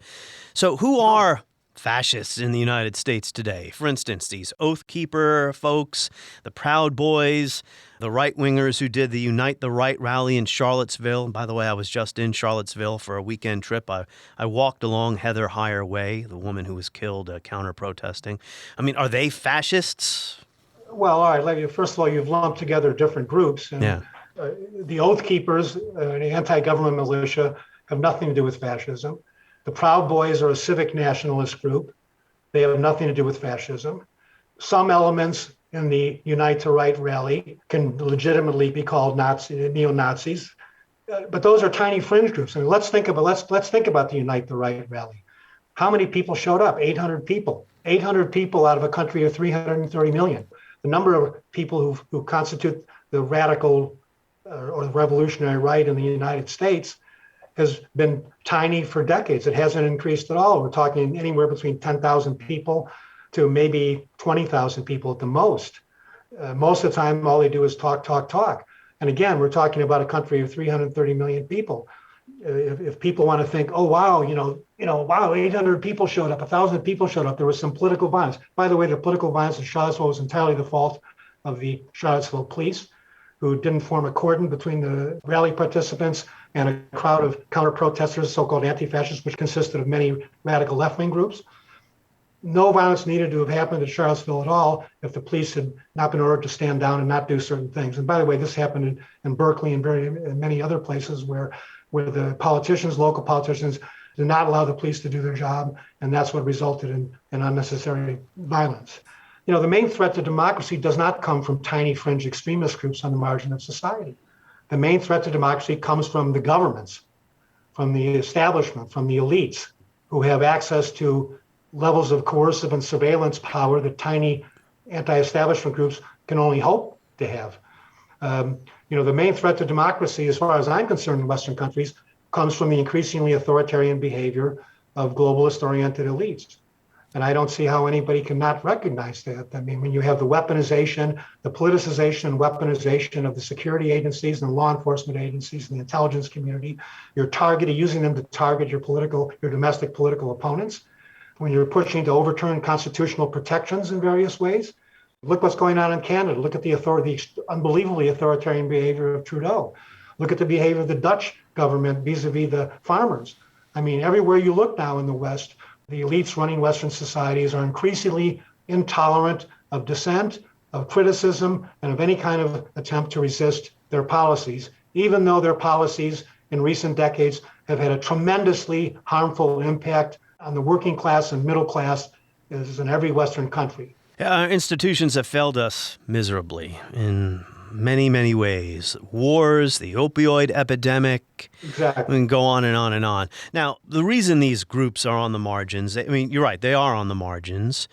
So who are fascists in the United States today? For instance, these Oath Keeper folks, the Proud Boys, the right-wingers who did the Unite the Right rally in Charlottesville. By the way, I was just in Charlottesville for a weekend trip. I walked along Heather Heyer Way, the woman who was killed counter-protesting. I mean, are they fascists? Well, all right. First of all, you've lumped together different groups. And, Yeah. The Oath Keepers, an anti-government militia, have nothing to do with fascism. The Proud Boys are a civic nationalist group. They have nothing to do with fascism. Some elements in the Unite the Right rally can legitimately be called neo-Nazis, but those are tiny fringe groups. I mean, let's think about the Unite the Right rally. How many people showed up? 800 people. 800 people out of a country of 330 million. The number of people who constitute the radical or the revolutionary right in the United States has been tiny for decades. It hasn't increased at all. We're talking anywhere between 10,000 people to maybe 20,000 people at the most. Most of the time, all they do is talk. And again, we're talking about a country of 330 million people. If people want to think, oh, wow, wow, 800 people showed up, 1,000 people showed up, there was some political violence. By the way, the political violence in Charlottesville was entirely the fault of the Charlottesville police, who didn't form a cordon between the rally participants and a crowd of counter-protesters, so-called anti-fascists, which consisted of many radical left-wing groups. No violence needed to have happened in Charlottesville at all if the police had not been ordered to stand down and not do certain things. And by the way, this happened in Berkeley and many other places where the politicians, local politicians, did not allow the police to do their job, and that's what resulted in unnecessary violence. The main threat to democracy does not come from tiny fringe extremist groups on the margin of society. The main threat to democracy comes from the governments, from the establishment, from the elites, who have access to levels of coercive and surveillance power that tiny anti-establishment groups can only hope to have. The main threat to democracy, as far as I'm concerned in Western countries, comes from the increasingly authoritarian behavior of globalist-oriented elites. And I don't see how anybody can not recognize that. I mean, when you have the weaponization, the politicization and weaponization of the security agencies and law enforcement agencies and the intelligence community, you're using them to target your domestic political opponents. When you're pushing to overturn constitutional protections in various ways, look what's going on in Canada. Look at the unbelievably authoritarian behavior of Trudeau. Look at the behavior of the Dutch government vis-a-vis the farmers. I mean, everywhere you look now in the West, the elites running Western societies are increasingly intolerant of dissent, of criticism, and of any kind of attempt to resist their policies, even though their policies in recent decades have had a tremendously harmful impact on the working class and middle class as in every Western country. Our institutions have failed us miserably in many, many ways. Wars, the opioid epidemic, Exactly. we can go on and on and on. Now, the reason these groups are on the margins, I mean, you're right, they are on the margins,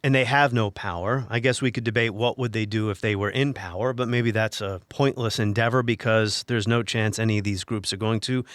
and they have no power. I guess we could debate what would they do if they were in power, but maybe that's a pointless endeavor because there's no chance any of these groups are going to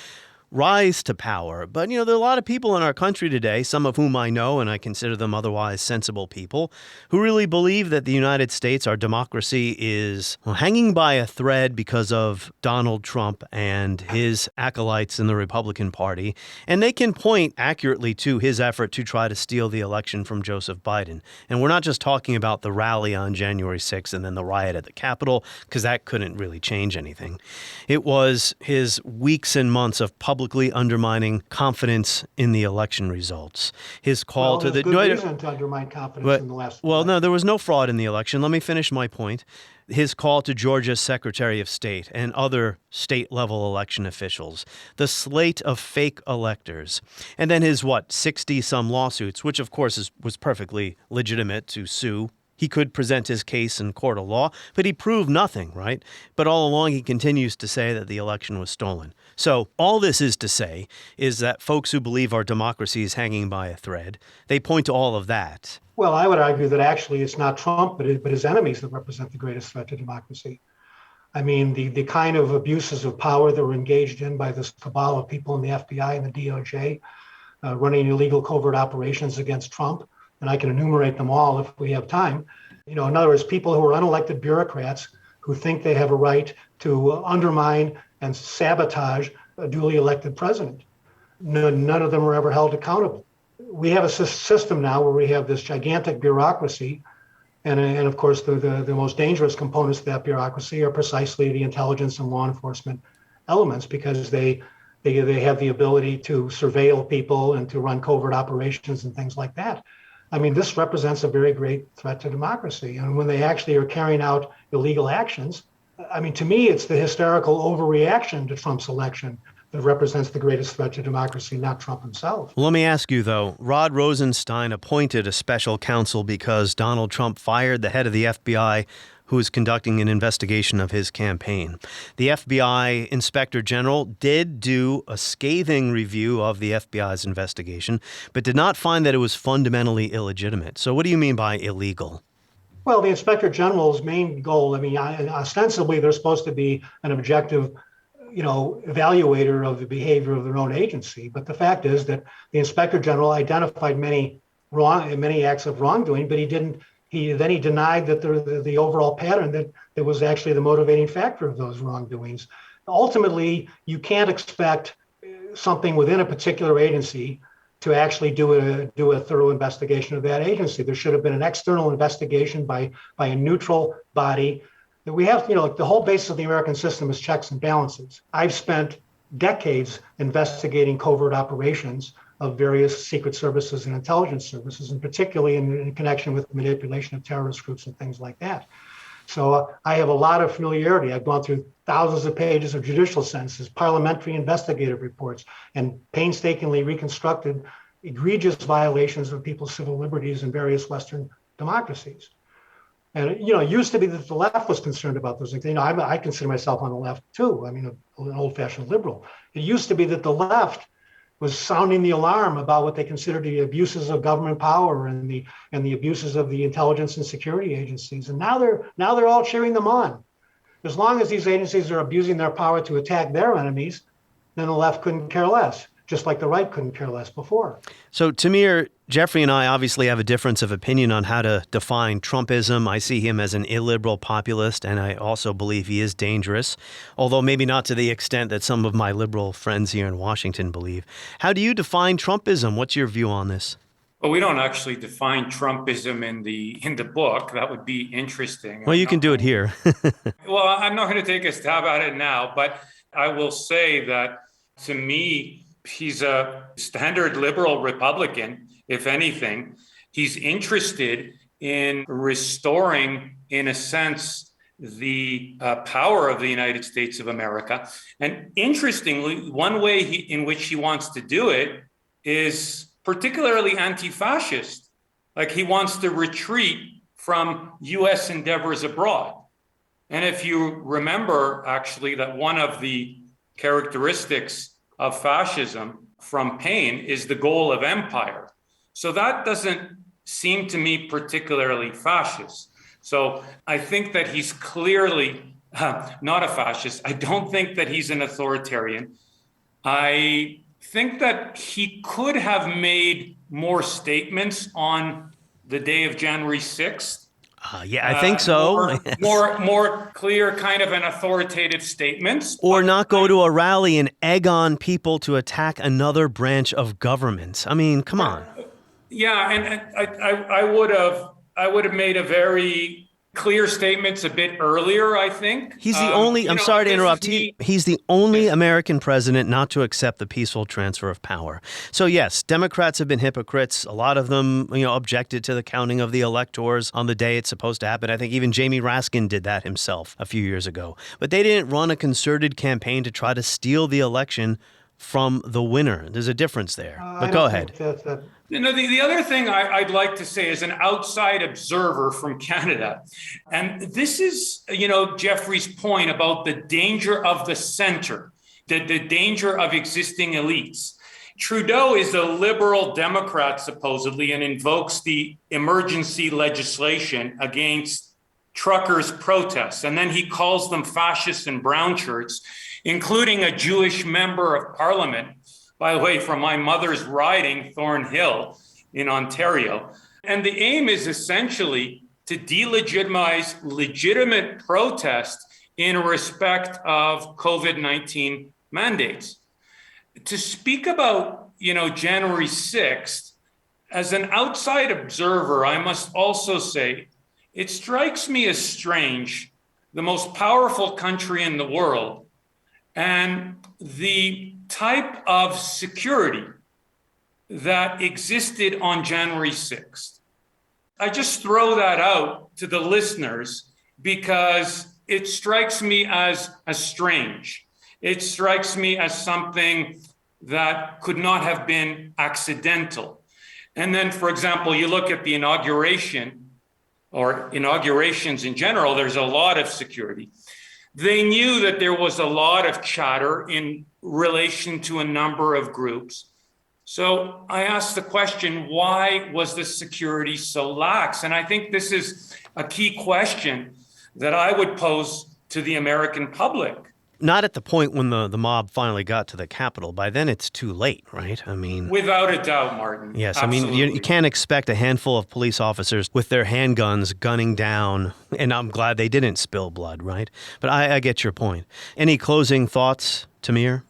rise to power. But, there are a lot of people in our country today, some of whom I know, and I consider them otherwise sensible people, who really believe that the United States, our democracy, is hanging by a thread because of Donald Trump and his acolytes in the Republican Party. And they can point accurately to his effort to try to steal the election from Joseph Biden. And we're not just talking about the rally on January 6th and then the riot at the Capitol, because that couldn't really change anything. It was his weeks and months of publicly undermining confidence in the election results. His call to the good reason to undermine confidence in the last. Well, no, there was no fraud in the election. Let me finish my point. His call to Georgia's Secretary of State and other state-level election officials, the slate of fake electors, and then his 60-some lawsuits, which of course was perfectly legitimate to sue. He could present his case in court of law, but he proved nothing, right? But all along, he continues to say that the election was stolen. So all this is to say is that folks who believe our democracy is hanging by a thread, they point to all of that. Well, I would argue that actually it's not Trump, but his enemies that represent the greatest threat to democracy. I mean, the kind of abuses of power that were engaged in by this cabal of people in the FBI and the DOJ, running illegal covert operations against Trump, and I can enumerate them all if we have time. In other words, people who are unelected bureaucrats who think they have a right to undermine and sabotage a duly elected president. None of them are ever held accountable. We have a system now where we have this gigantic bureaucracy, and of course the most dangerous components of that bureaucracy are precisely the intelligence and law enforcement elements, because they have the ability to surveil people and to run covert operations and things like that. I mean, this represents a very great threat to democracy. And when they actually are carrying out illegal actions, I mean, to me, it's the hysterical overreaction to Trump's election that represents the greatest threat to democracy, not Trump himself. Well, let me ask you, though. Rod Rosenstein appointed a special counsel because Donald Trump fired the head of the FBI who was conducting an investigation of his campaign. The FBI Inspector General did do a scathing review of the FBI's investigation, but did not find that it was fundamentally illegitimate. So what do you mean by illegal? Well, the Inspector General's main goal, I mean, ostensibly they're supposed to be an objective, evaluator of the behavior of their own agency. But the fact is that the Inspector General identified many acts of wrongdoing, but he denied that the overall pattern that was actually the motivating factor of those wrongdoings. Ultimately, you can't expect something within a particular agency to actually do a thorough investigation of that agency. There should have been an external investigation by a neutral body. That we have, the whole basis of the American system is checks and balances. I've spent decades investigating covert operations of various secret services and intelligence services, and particularly in connection with manipulation of terrorist groups and things like that. So I have a lot of familiarity. I've gone through thousands of pages of judicial sentences, parliamentary investigative reports, and painstakingly reconstructed egregious violations of people's civil liberties in various Western democracies. And, it used to be that the left was concerned about those things. I consider myself on the left too. I mean, an old-fashioned liberal. It used to be that the left was sounding the alarm about what they considered the abuses of government power and the abuses of the intelligence and security agencies. And now they're all cheering them on. As long as these agencies are abusing their power to attack their enemies, then the left couldn't care less, just like the right couldn't care less before. So, Tamir, Jeffrey and I obviously have a difference of opinion on how to define Trumpism. I see him as an illiberal populist, and I also believe he is dangerous, although maybe not to the extent that some of my liberal friends here in Washington believe. How do you define Trumpism? What's your view on this? Well, we don't actually define Trumpism in the book. That would be interesting. Well, you can do it here. Well, I'm not going to take a stab at it now, but I will say that to me, he's a standard liberal Republican, if anything. He's interested in restoring, in a sense, the power of the United States of America. And interestingly, one way in which he wants to do it is particularly anti-fascist. Like, he wants to retreat from U.S. endeavors abroad. And if you remember, actually, that one of the characteristics of fascism from Paine is the goal of empire. So that doesn't seem to me particularly fascist. So I think that he's clearly not a fascist. I don't think that he's an authoritarian. I think that he could have made more statements on the day of January 6th. Yeah, I think so. More clear kind of an authoritative statements. Or not go to a rally and egg on people to attack another branch of government. I mean, come on. Yeah, and I would have made a very clear statements a bit earlier, I think. He's the only, I'm sorry to interrupt, he's the only American president not to accept the peaceful transfer of power. So yes, Democrats have been hypocrites. A lot of them, objected to the counting of the electors on the day it's supposed to happen. I think even Jamie Raskin did that himself a few years ago. But they didn't run a concerted campaign to try to steal the election from the winner. There's a difference there. But go ahead. The other thing I'd like to say is an outside observer from Canada. And this is, Jeffrey's point about the danger of the center, the danger of existing elites. Trudeau is a liberal Democrat, supposedly, and invokes the emergency legislation against truckers' protests. And then he calls them fascists and brown shirts, including a Jewish member of parliament, by the way, from my mother's riding, Thornhill in Ontario. And the aim is essentially to delegitimize legitimate protest in respect of COVID-19 mandates. To speak about, January 6th, as an outside observer, I must also say, it strikes me as strange, the most powerful country in the world, and the type of security that existed on January 6th. I just throw that out to the listeners because it strikes me as strange. It strikes me as something that could not have been accidental. And then, for example, you look at the inauguration or inaugurations in general, there's a lot of security. They knew that there was a lot of chatter in relation to a number of groups. So I asked the question, why was the security so lax? And I think this is a key question that I would pose to the American public. Not at the point when the mob finally got to the Capitol. By then, it's too late, right? I mean, without a doubt, Martin. Yes, Absolutely. I mean, you can't expect a handful of police officers with their handguns gunning down, and I'm glad they didn't spill blood, right? But I get your point. Any closing thoughts, Tamir?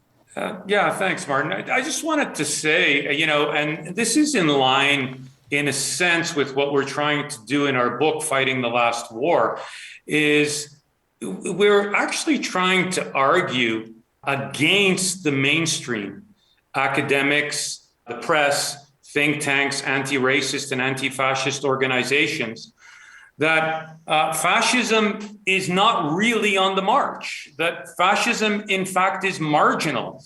Yeah, thanks, Martin. I just wanted to say, and this is in line, in a sense, with what we're trying to do in our book, Fighting the Last War, is we're actually trying to argue against the mainstream academics, the press, think tanks, anti-racist and anti-fascist organizations that fascism is not really on the march, that fascism, in fact, is marginal,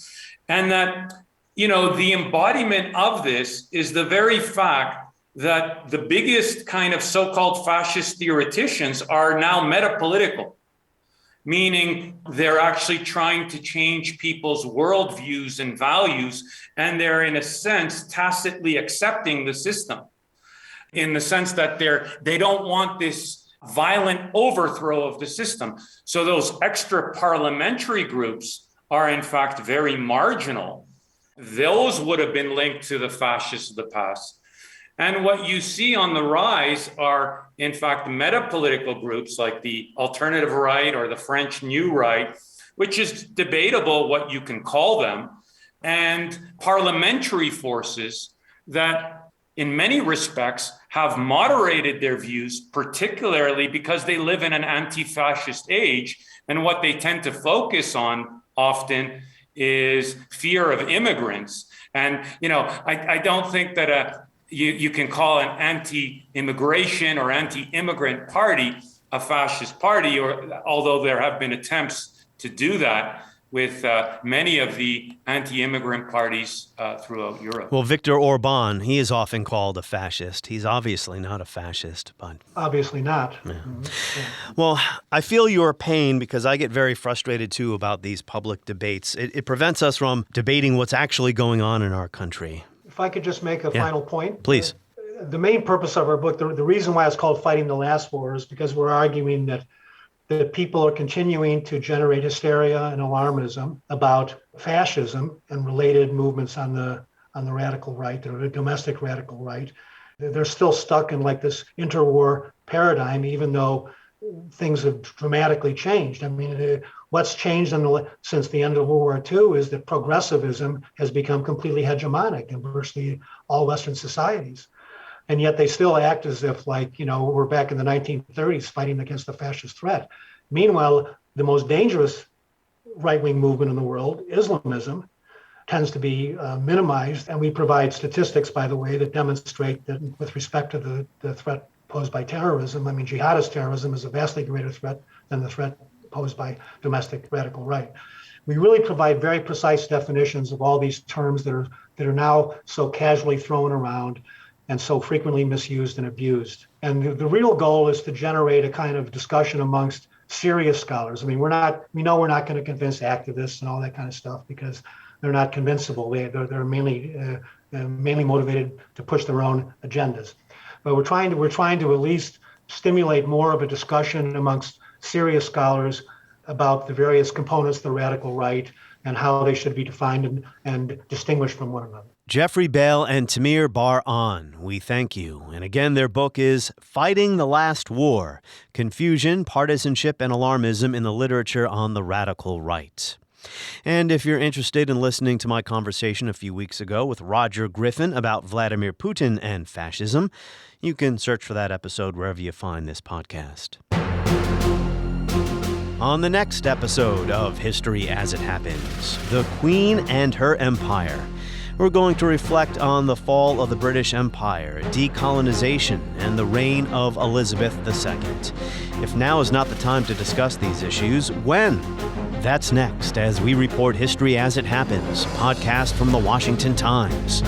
and that, the embodiment of this is the very fact that the biggest kind of so-called fascist theoreticians are now metapolitical, meaning they're actually trying to change people's worldviews and values, and they're, in a sense, tacitly accepting the system, in the sense that they don't want this violent overthrow of the system. So those extra parliamentary groups are, in fact, very marginal. Those would have been linked to the fascists of the past. And what you see on the rise are, in fact, metapolitical groups like the alternative right or the French New Right, which is debatable what you can call them, and parliamentary forces that, in many respects, have moderated their views, particularly because they live in an anti-fascist age. And what they tend to focus on often is fear of immigrants. And, I don't think that you can call an anti-immigration or anti-immigrant party a fascist party, although there have been attempts to do that with many of the anti-immigrant parties throughout Europe. Well, Viktor Orban, he is often called a fascist. He's obviously not a fascist, but... Obviously not. Yeah. Mm-hmm. Yeah. Well, I feel your pain because I get very frustrated, too, about these public debates. It prevents us from debating what's actually going on in our country. If I could just make a final point. Please. The main purpose of our book, the reason why it's called Fighting the Last War, is because we're arguing that people are continuing to generate hysteria and alarmism about fascism and related movements on the radical right, the domestic radical right. They're still stuck in like this interwar paradigm, even though things have dramatically changed. I mean, what's changed since the end of World War II is that progressivism has become completely hegemonic in virtually all Western societies. And yet they still act as if, we're back in the 1930s fighting against the fascist threat. Meanwhile, the most dangerous right-wing movement in the world, Islamism, tends to be minimized. And we provide statistics, by the way, that demonstrate that with respect to the threat posed by terrorism, jihadist terrorism is a vastly greater threat than the threat posed by domestic radical right. We really provide very precise definitions of all these terms that are now so casually thrown around and so frequently misused and abused. And the real goal is to generate a kind of discussion amongst serious scholars. We know we're not going to convince activists and all that kind of stuff because they're not convincible. They're mainly motivated to push their own agendas. But we're trying to at least stimulate more of a discussion amongst serious scholars about the various components of the radical right and how they should be defined and distinguished from one another. Jeffrey Bale and Tamir Bar-On, we thank you. And again, their book is Fighting the Last War: Confusion, Partisanship, and Alarmism in the Literature on the Radical Right. And if you're interested in listening to my conversation a few weeks ago with Roger Griffin about Vladimir Putin and fascism, you can search for that episode wherever you find this podcast. On the next episode of History as It Happens, the Queen and her Empire. We're going to reflect on the fall of the British Empire, decolonization, and the reign of Elizabeth II. If now is not the time to discuss these issues, when? That's next as we report History as It Happens, podcast from the Washington Times.